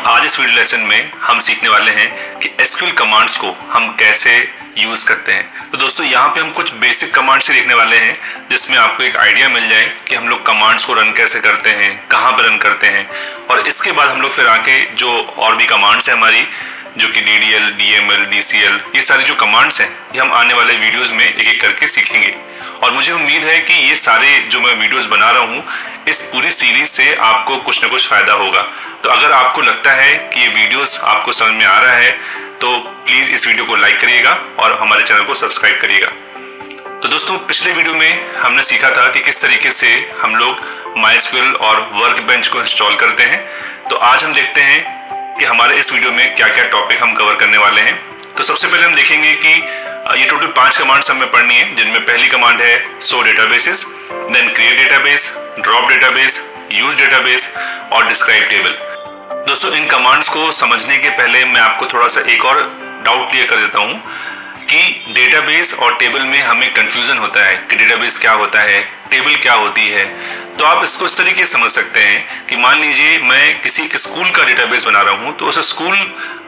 आज इस video lesson में हम सीखने वाले हैं कि एसक्यूएल कमांड्स को हम कैसे यूज करते हैं। तो दोस्तों यहाँ पे हम कुछ बेसिक कमांड्स ही देखने वाले हैं जिसमें आपको एक आइडिया मिल जाए कि हम लोग कमांड्स को रन कैसे करते हैं, कहाँ पे रन करते हैं, और इसके बाद हम लोग फिर आके जो और भी कमांड्स हैं हमारी, जो कि DDL, DML, DCL, ये सारी जो कमांड्स हैं ये हम आने वाले वीडियोस में एक एक करके सीखेंगे। और मुझे उम्मीद है कि ये सारे जो मैं वीडियोस बना रहा हूँ इस पूरी सीरीज से आपको कुछ न कुछ फायदा होगा। तो अगर आपको लगता है कि ये वीडियोस आपको समझ में आ रहा है तो प्लीज़ इस वीडियो को लाइक करिएगा और हमारे चैनल को सब्सक्राइब करिएगा। तो दोस्तों पिछले वीडियो में हमने सीखा था कि किस तरीके से हम लोग MySQL और वर्कबेंच को इंस्टॉल करते हैं। तो आज हम देखते हैं कि हमारे इस वीडियो में क्या क्या टॉपिक हम कवर करने वाले हैं। तो सबसे पहले हम देखेंगे कि ये टोटल 5 कमांड्स हमें पढ़नी है, जिनमें पहली कमांड है show databases, then create database, drop database, use database और डिस्क्राइब टेबल। दोस्तों इन कमांड्स को समझने के पहले मैं आपको थोड़ा सा एक और डाउट क्लियर कर देता हूँ कि डेटाबेस और टेबल में हमें कंफ्यूजन होता है कि डेटाबेस क्या होता है, टेबल क्या होती है। तो आप इसको इस तरीके से समझ सकते हैं कि मान लीजिए मैं किसी स्कूल का डेटाबेस बना रहा हूँ, तो उस स्कूल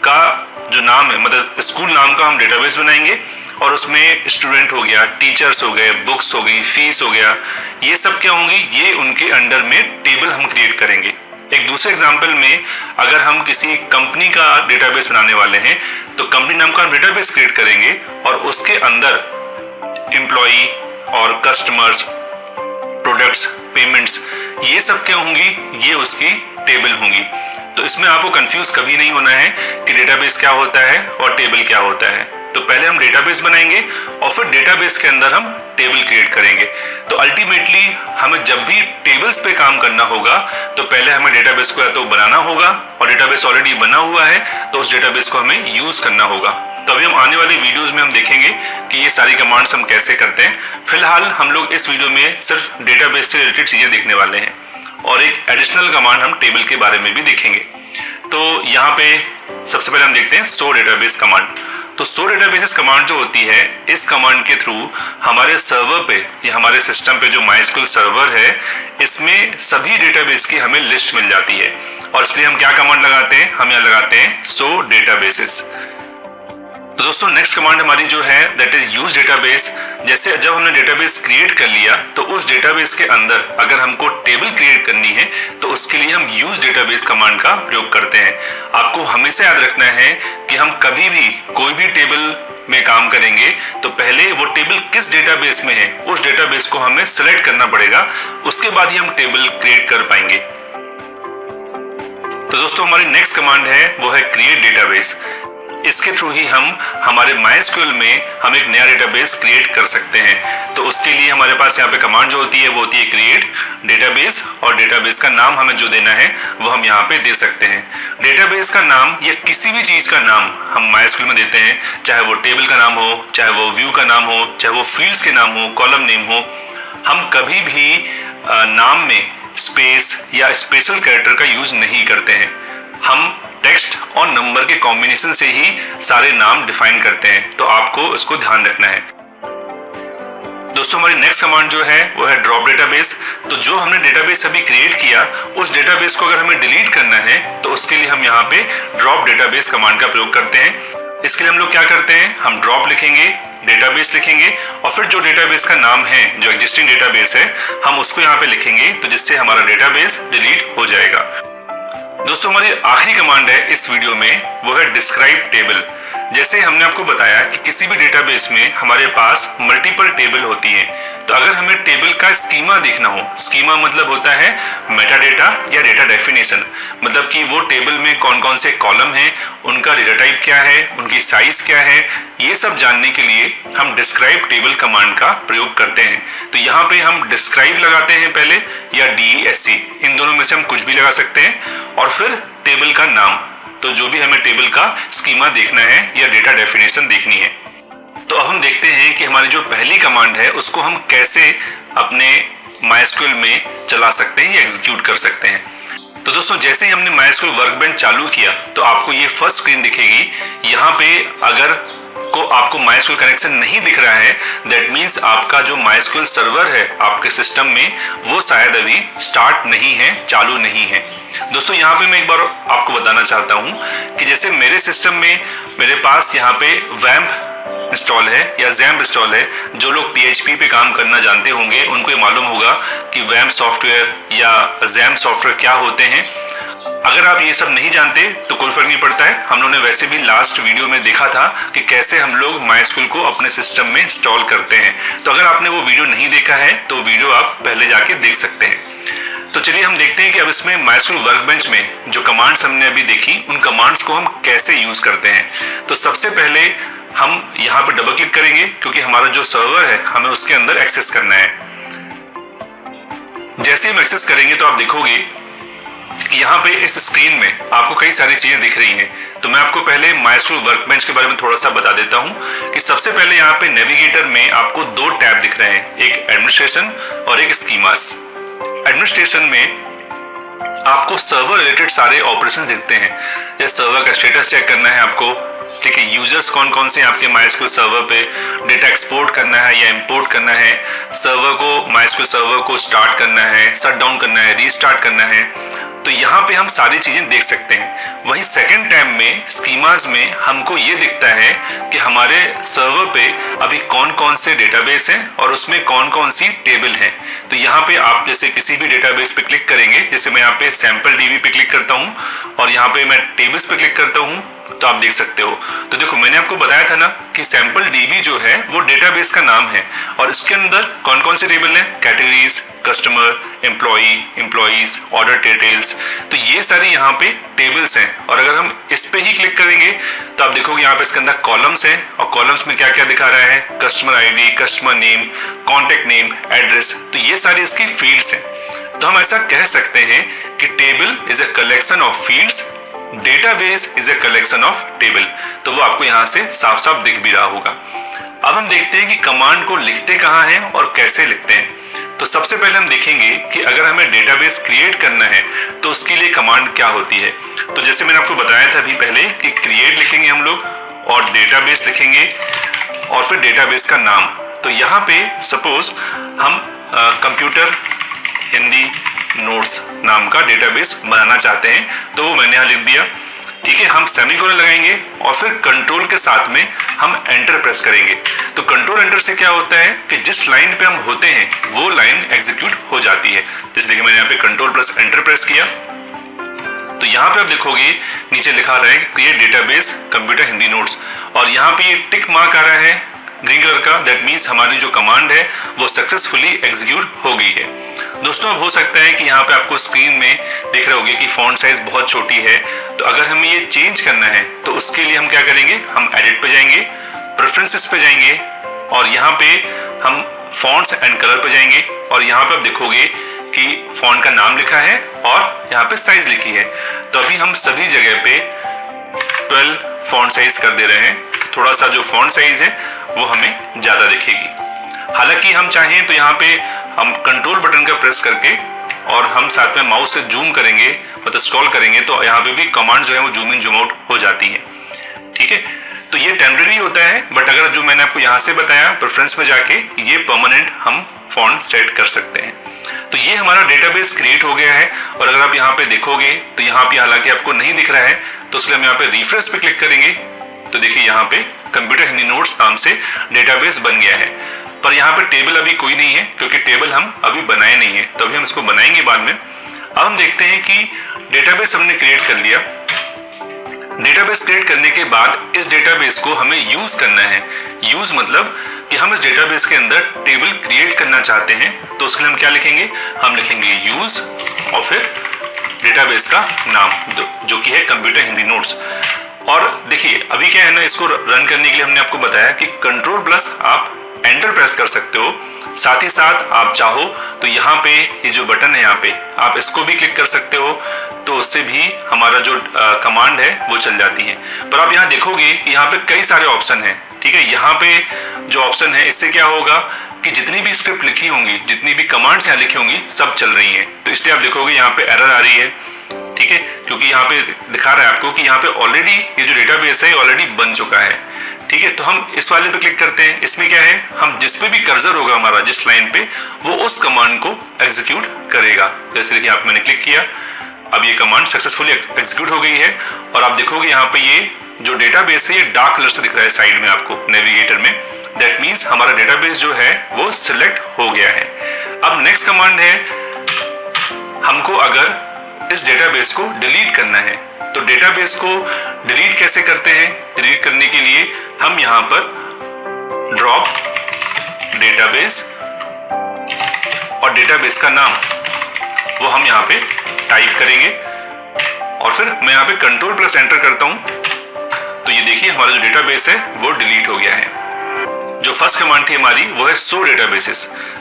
का जो नाम है, मतलब स्कूल नाम का हम डेटाबेस बनाएंगे और उसमें स्टूडेंट हो गया, टीचर्स हो गए, बुक्स हो गई, फीस हो गया, ये सब क्या होंगी, ये उनके अंडर में टेबल हम क्रिएट करेंगे। एक दूसरे एग्जांपल में अगर हम किसी कंपनी का डेटाबेस बनाने वाले हैं तो कंपनी नाम का हम डेटाबेस क्रिएट करेंगे और उसके अंदर एम्प्लॉई और कस्टमर्स, प्रोडक्ट्स, पेमेंट्स, ये सब क्या होंगी, ये उसकी टेबल होंगी। तो इसमें आपको कंफ्यूज कभी नहीं होना है कि डेटाबेस क्या होता है और टेबल क्या होता है। तो पहले हम डेटाबेस बनाएंगे और फिर डेटाबेस के अंदर हम टेबल क्रिएट करेंगे। तो अल्टीमेटली हमें जब भी टेबल्स पे काम करना होगा तो पहले हमें डेटाबेस को या तो बनाना होगा, और डेटाबेस ऑलरेडी बना हुआ है तो उस डेटाबेस को हमें यूज करना होगा। तो अभी हम आने वाले वीडियोस में हम देखेंगे कि ये सारी कमांड्स हम कैसे करते हैं। फिलहाल हम लोग इस वीडियो में सिर्फ डेटाबेस से रिलेटेड चीजें देखने वाले हैं और एक एडिशनल कमांड हम टेबल के बारे में भी देखेंगे। तो यहाँ पे सबसे पहले हम देखते हैं शो डेटाबेस कमांड। तो शो डेटाबेसेस कमांड जो होती है, इस कमांड के थ्रू हमारे सर्वर पे या हमारे सिस्टम पे जो MySQL सर्वर है इसमें सभी डेटाबेस की हमें लिस्ट मिल जाती है। और इसलिए हम क्या कमांड लगाते हैं, हम यहाँ लगाते हैं शो डेटाबेसेस। तो दोस्तों नेक्स्ट कमांड हमारी जो है दैट इज यूज डेटाबेस। जैसे जब हमने डेटाबेस क्रिएट कर लिया तो उस डेटाबेस के अंदर अगर हमको टेबल क्रिएट करनी है तो उसके लिए हम यूज डेटाबेस कमांड का प्रयोग करते हैं। आपको हमेशा याद रखना है कि हम कभी भी कोई भी टेबल में काम करेंगे तो पहले वो टेबल किस डेटाबेस में है उस डेटाबेस को हमें सिलेक्ट करना पड़ेगा, उसके बाद ही हम टेबल क्रिएट कर पाएंगे। तो दोस्तों हमारी नेक्स्ट कमांड है वो है क्रिएट डेटाबेस। इसके थ्रू ही हम हमारे MySQL में हम एक नया डेटाबेस क्रिएट कर सकते हैं। तो उसके लिए हमारे पास यहाँ पे कमांड जो होती है वो होती है क्रिएट डेटाबेस, और डेटाबेस का नाम हमें जो देना है वो हम यहाँ पे दे सकते हैं। डेटाबेस का नाम या किसी भी चीज का नाम हम MySQL में देते हैं, चाहे वो टेबल का नाम हो, चाहे वो व्यू का नाम हो, चाहे वो फील्ड्स के नाम हो, कॉलम नेम हो। हम कभी भी नाम में स्पेस या स्पेशल कैरेक्टर का यूज नहीं करते हैं। हम टेक्स्ट और नंबर के कॉम्बिनेशन से ही सारे नाम डिफाइन करते हैं। तो आपको इसको ध्यान रखना है। दोस्तों हमारी नेक्स्ट कमांड जो है वो है ड्रॉप डेटाबेस। तो जो हमने डेटाबेस अभी क्रिएट किया उस डेटाबेस को अगर हमें डिलीट करना है तो उसके लिए हम यहाँ पे ड्रॉप डेटाबेस कमांड का प्रयोग करते हैं। इसके लिए हम लोग क्या करते हैं, हम ड्रॉप लिखेंगे, डेटाबेस लिखेंगे और फिर जो डेटाबेस का नाम है, जो एग्जिस्टिंग डेटाबेस है, हम उसको यहाँ पे लिखेंगे, तो जिससे हमारा डेटाबेस डिलीट हो जाएगा। दोस्तों हमारी आखिरी कमांड है इस वीडियो में वो है डिस्क्राइब टेबल। जैसे हमने आपको बताया कि किसी भी डेटाबेस में हमारे पास मल्टीपल टेबल होती हैं। तो अगर हमें टेबल का स्कीमा देखना हो, स्कीमा मतलब होता है मेटा डेटा या डेटा डेफिनेशन, मतलब कि वो टेबल में कौन कौन से कॉलम हैं, उनका डेटा टाइप क्या है, उनकी साइज क्या है, ये सब जानने के लिए हम डिस्क्राइब टेबल कमांड का प्रयोग करते हैं। तो यहाँ पे हम डिस्क्राइब लगाते हैं पहले, या DESC, इन दोनों में से हम कुछ भी लगा सकते हैं, और फिर टेबल का नाम। तो जो भी हमें टेबल का स्कीमा देखना है या डेटा डेफिनेशन देखनी है। तो अब हम देखते हैं कि हमारी जो पहली कमांड है उसको हम कैसे अपने MySQL में चला सकते हैं या एग्जीक्यूट कर सकते हैं। तो दोस्तों जैसे ही हमने MySQL वर्कबेंच चालू किया तो आपको ये फर्स्ट स्क्रीन दिखेगी। यहाँ पे अगर को आपको MySQL कनेक्शन नहीं दिख रहा है, दैट मीन्स आपका जो MySQL सर्वर है आपके सिस्टम में वो शायद अभी स्टार्ट नहीं है, चालू नहीं है। दोस्तों यहाँ पे मैं एक बार आपको बताना चाहता हूँ कि जैसे मेरे सिस्टम में मेरे पास यहाँ पे वैम्प इंस्टॉल है या जैम्प इंस्टॉल है। जो लोग PHP पे काम करना जानते होंगे उनको ये मालूम होगा कि वैम्प सॉफ्टवेयर या जैम्प सॉफ्टवेयर क्या होते हैं। अगर आप ये सब नहीं जानते तो कोई फर्क नहीं पड़ता है, हम लोगों ने वैसे भी लास्ट वीडियो में देखा था कि कैसे हम लोग MySQL को अपने सिस्टम में इंस्टॉल करते हैं। तो अगर आपने वो वीडियो नहीं देखा है तो वीडियो आप पहले जाके देख सकते हैं। तो चलिए हम देखते हैं कि अब इसमें MySQL वर्कबेंच में जो कमांड्स हमने अभी देखी उन कमांड्स को हम कैसे यूज करते हैं। तो सबसे पहले हम यहाँ पर डबल क्लिक करेंगे क्योंकि हमारा जो सर्वर है हमें उसके अंदर एक्सेस करना है। जैसे हम एक्सेस करेंगे तो आप देखोगे यहाँ पे इस स्क्रीन में आपको कई सारी चीजें दिख रही हैं। तो मैं आपको पहले MySQL वर्कबेंच के बारे में थोड़ा सा बता देता हूँ कि सबसे पहले यहाँ पे नेविगेटर में आपको दो टैब दिख रहे हैं, एक एडमिनिस्ट्रेशन और एक स्कीमास। एडमिनिस्ट्रेशन में आपको सर्वर रिलेटेड सारे ऑपरेशन दिखते हैं, जैसे सर्वर का स्टेटस चेक करना है आपको, ठीक है, यूजर्स कौन कौन से आपके MySQL सर्वर पे, डेटा एक्सपोर्ट करना है या इंपोर्ट करना है, सर्वर को MySQL सर्वर को स्टार्ट करना है, शट डाउन करना है, रीस्टार्ट करना है। तो यहाँ पे हम सारी चीजें देख सकते हैं। वहीं सेकंड टैब में स्कीमास में हमको ये दिखता है कि हमारे सर्वर पे अभी कौन कौन से डेटाबेस हैं और उसमें कौन कौन सी टेबल हैं। तो यहाँ पे आप जैसे किसी भी डेटाबेस पे क्लिक करेंगे, जैसे मैं यहाँ पे सैंपल DB पे क्लिक करता हूँ और यहाँ पे मैं टेबल्स पे क्लिक करता हूँ तो आप देख सकते हो। तो देखो मैंने आपको बताया था ना कि सैंपल DB जो है वो डेटाबेस का नाम है और इसके अंदर कौन कौन से टेबल हैं, categories, customer, employee, employees, order details. तो ये सारी यहाँ पे टेबल्स हैं और अगर हम इस पे ही क्लिक करेंगे तो आप देखोगे यहाँ पे इसके अंदर कॉलम्स हैं और कॉलम्स में क्या क्या दिखा रहा है, customer ID, customer name, contact name, address. तो ये सारी इसकी फील्ड्स हैं। तो हम ऐसा कह सकते हैं कि table is a collection of fields, database is a collection of table. तो वो आपको यहाँ से साफ साफ दिख भी रहा होगा। अब हम देखते हैं कि कमांड को लिखते कहाँ हैं और कैसे लिखते हैं। तो सबसे पहले हम देखेंगे कि अगर हमें डेटाबेस क्रिएट करना है तो उसके लिए कमांड क्या होती है। तो जैसे मैंने आपको बताया था अभी पहले कि क्रिएट लिखेंगे हम लोग और डेटाबेस लिखेंगे और फिर डेटाबेस का नाम। तो यहाँ पे सपोज हम कंप्यूटर हिंदी नोट्स नाम का डेटाबेस बनाना चाहते हैं तो वो मैंने यहाँ लिख दिया, ठीक है। हम सेमीकोलन लगाएंगे और फिर कंट्रोल के साथ में हम एंटर प्रेस करेंगे। तो कंट्रोल एंटर से क्या होता है कि जिस लाइन पे हम होते हैं वो लाइन एग्जीक्यूट हो जाती है। जैसे देखिए मैंने यहाँ पे कंट्रोल प्लस एंटर प्रेस किया तो यहाँ पे आप देखोगे नीचे लिखा रहा है create database computer Hindi notes और यहाँ पे ये टिक मार्क आ रहा है ग्रीन कलर का, दैट मीन्स हमारी जो कमांड है वो सक्सेसफुली एग्जीक्यूट हो गई है। दोस्तों अब हो सकता है कि यहाँ पे आपको स्क्रीन में दिख रहे होंगे कि फॉन्ट साइज बहुत छोटी है। तो अगर हमें ये चेंज करना है तो उसके लिए हम क्या करेंगे, हम एडिट पे जाएंगे, प्रेफरेंसेस पे जाएंगे और यहाँ पे हम फॉन्ट्स एंड कलर पे जाएंगे और यहाँ पे आप देखोगे कि फॉन्ट का नाम लिखा है और यहाँ पे साइज लिखी है। तो अभी हम सभी जगह पे 12 फॉन्ट साइज कर दे रहे हैं। थोड़ा सा जो फॉन्ट साइज है वो हमें ज्यादा दिखेगी। हालांकि हम चाहें तो यहाँ पे हम कंट्रोल बटन का प्रेस करके और हम साथ में माउस से जूम करेंगे मतलब स्क्रॉल करेंगे तो यहाँ पे भी कमांड जो है वो जूम इन जूम आउट हो जाती है, ठीक है। तो ये टेम्परेरी होता है, बट अगर जो मैंने आपको यहाँ से बताया प्रेफरेंस में जाके ये परमानेंट हम फॉन्ट सेट कर सकते हैं। तो ये हमारा डेटाबेस क्रिएट हो गया है और अगर आप यहाँ पे देखोगे तो यहाँ पे हालांकि आपको नहीं दिख रहा है तो इसलिए हम यहाँ पे रिफ्रेश पे क्लिक करेंगे तो देखिए यहाँ पे कंप्यूटर हिंदी नोट्स नाम से डेटाबेस बन गया है। पर यहाँ पे टेबल अभी कोई नहीं है क्योंकि टेबल हम अभी बनाए नहीं है, तो अभी हम इसको बनाएंगे बाद में। अब हम देखते हैं कि डेटाबेस हमने क्रिएट कर लिया। डेटाबेस क्रिएट करने के बाद इस डेटाबेस को हमें यूज करना है। यूज मतलब कि हम इस डेटाबेस के अंदर टेबल क्रिएट करना चाहते हैं तो उसके लिए हम क्या लिखेंगे, हम लिखेंगे यूज और फिर डेटाबेस का नाम जो कि है कंप्यूटर हिंदी नोट्स। और देखिए अभी क्या है ना, इसको रन करने के लिए हमने आपको बताया कि कंट्रोल प्लस आप एंटर प्रेस कर सकते हो। साथ ही साथ आप चाहो तो यहाँ पे ये जो बटन है यहाँ पे आप इसको भी क्लिक कर सकते हो, तो उससे भी हमारा जो कमांड है वो चल जाती है। पर आप यहाँ देखोगे कि यहाँ पे कई सारे ऑप्शन हैं, ठीक है। यहाँ पे जो ऑप्शन है इससे क्या होगा कि जितनी भी स्क्रिप्ट लिखी होंगी, जितनी भी कमांड्स यहाँ लिखी होंगी सब चल रही हैं। तो इसलिए आप देखोगे यहाँ पे एरर आ रही है, ठीक है, क्योंकि यहाँ पे दिखा रहा है आपको कि यहाँ पे ऑलरेडी ये जो डेटाबेस है ऑलरेडी बन चुका है। ठीक है, तो हम इस वाले पे क्लिक करते हैं। इसमें क्या है, हम जिस पे भी कर्सर होगा हमारा जिस लाइन पे, वो उस कमांड को एग्जीक्यूट करेगा। जैसे देखिए आप मैंने क्लिक किया, अब ये कमांड सक्सेसफुली एग्जीक्यूट हो गई है और आप देखोगे यहाँ पे ये जो डेटाबेस है ये डार्क कलर से दिख रहा है साइड में आपको नेविगेटर में। दैट मीन्स हमारा डेटाबेस जो है वो सिलेक्ट हो गया है। अब नेक्स्ट कमांड है, हमको अगर इस डेटाबेस को डिलीट करना है तो डेटाबेस को डिलीट कैसे करते हैं। डिलीट करने के लिए हम यहाँ पर ड्रॉप डेटाबेस और डेटाबेस का नाम वो हम यहाँ पे टाइप करेंगे और फिर मैं यहाँ पे कंट्रोल+एंटर करता हूँ तो ये देखिए हमारा जो डेटाबेस है वो डिलीट हो गया है। जो फर्स्ट कमांड थी हमारी वो है शो डेटाबेसेस।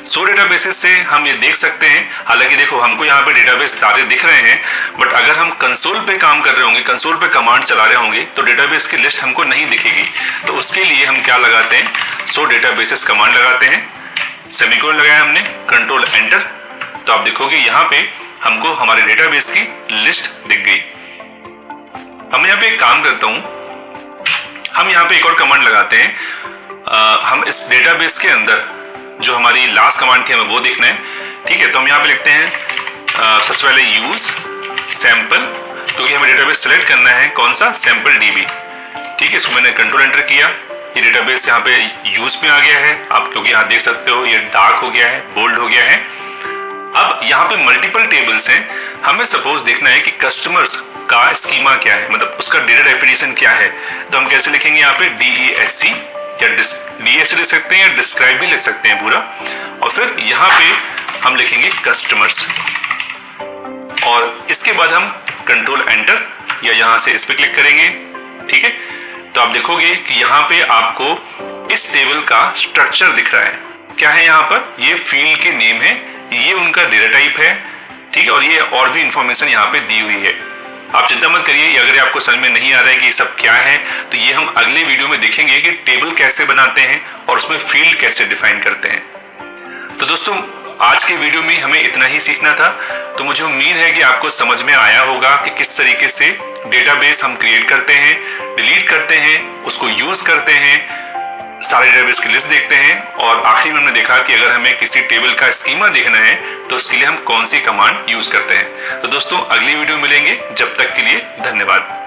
शो डेटाबेसेस से हम ये देख सकते हैं, हालांकि देखो हमको यहाँ पे डेटाबेस सारे दिख रहे हैं, बट अगर हम कंसोल पे काम कर रहे होंगे, कंसोल पे कमांड चला रहे होंगे तो डेटाबेस की लिस्ट हमको नहीं दिखेगी। तो उसके लिए हम क्या लगाते हैं, शो डेटाबेसेस कमांड लगाते हैं, सेमीकोलन लगाया हमने, कंट्रोल+एंटर, तो आप देखोगे यहाँ पे हमको हमारे डेटाबेस की लिस्ट दिख गई। अब मैं यहाँ पे एक काम करता हूँ, हम यहाँ पे एक और कमांड लगाते हैं। हम इस डेटाबेस के अंदर जो हमारी लास्ट कमांड थी हमें वो देखना है। ठीक है, तो हम यहाँ पे लिखते हैं सबसे पहले यूज सैंपल, क्योंकि हमें डेटाबेस सेलेक्ट करना है कौन सा, सैंपल DB। ठीक है, इसको मैंने कंट्रोल+एंटर किया, ये डेटाबेस यहाँ पे यूज में आ गया है। आप क्योंकि यहाँ देख सकते हो ये डार्क हो गया है, बोल्ड हो गया है। अब यहाँ पे मल्टीपल टेबल्स हैं, हमें सपोज देखना है कि कस्टमर्स का स्कीमा क्या है, मतलब उसका डेटा डेफिनेशन क्या है। तो हम कैसे लिखेंगे यहाँ पे DESC या DESC लिख सकते हैं या डिस्क्राइब भी लिख सकते हैं पूरा, और फिर यहाँ पे हम लिखेंगे कस्टमर्स और इसके बाद हम कंट्रोल+एंटर या यहाँ से इस पे क्लिक करेंगे। ठीक है, तो आप देखोगे कि यहाँ पे आपको इस टेबल का स्ट्रक्चर दिख रहा है। क्या है यहाँ पर, ये फील्ड के नेम है, ये उनका डेटा टाइप है। ठीक है, और ये और भी इंफॉर्मेशन यहाँ पे दी हुई है। आप चिंता मत करिए, अगर आपको समझ में नहीं आ रहा है कि ये सब क्या है तो ये हम अगले वीडियो में देखेंगे कि टेबल कैसे बनाते हैं और उसमें फील्ड कैसे डिफाइन करते हैं। तो दोस्तों आज के वीडियो में हमें इतना ही सीखना था। तो मुझे उम्मीद है कि आपको समझ में आया होगा कि किस तरीके से डेटाबेस हम क्रिएट करते हैं, डिलीट करते हैं, उसको यूज करते हैं, सारे डेटाबेस की लिस्ट देखते हैं और आखिरी में हमने देखा कि अगर हमें किसी टेबल का स्कीमा देखना है तो उसके लिए हम कौन सी कमांड यूज करते हैं। तो दोस्तों अगली वीडियो मिलेंगे, जब तक के लिए धन्यवाद।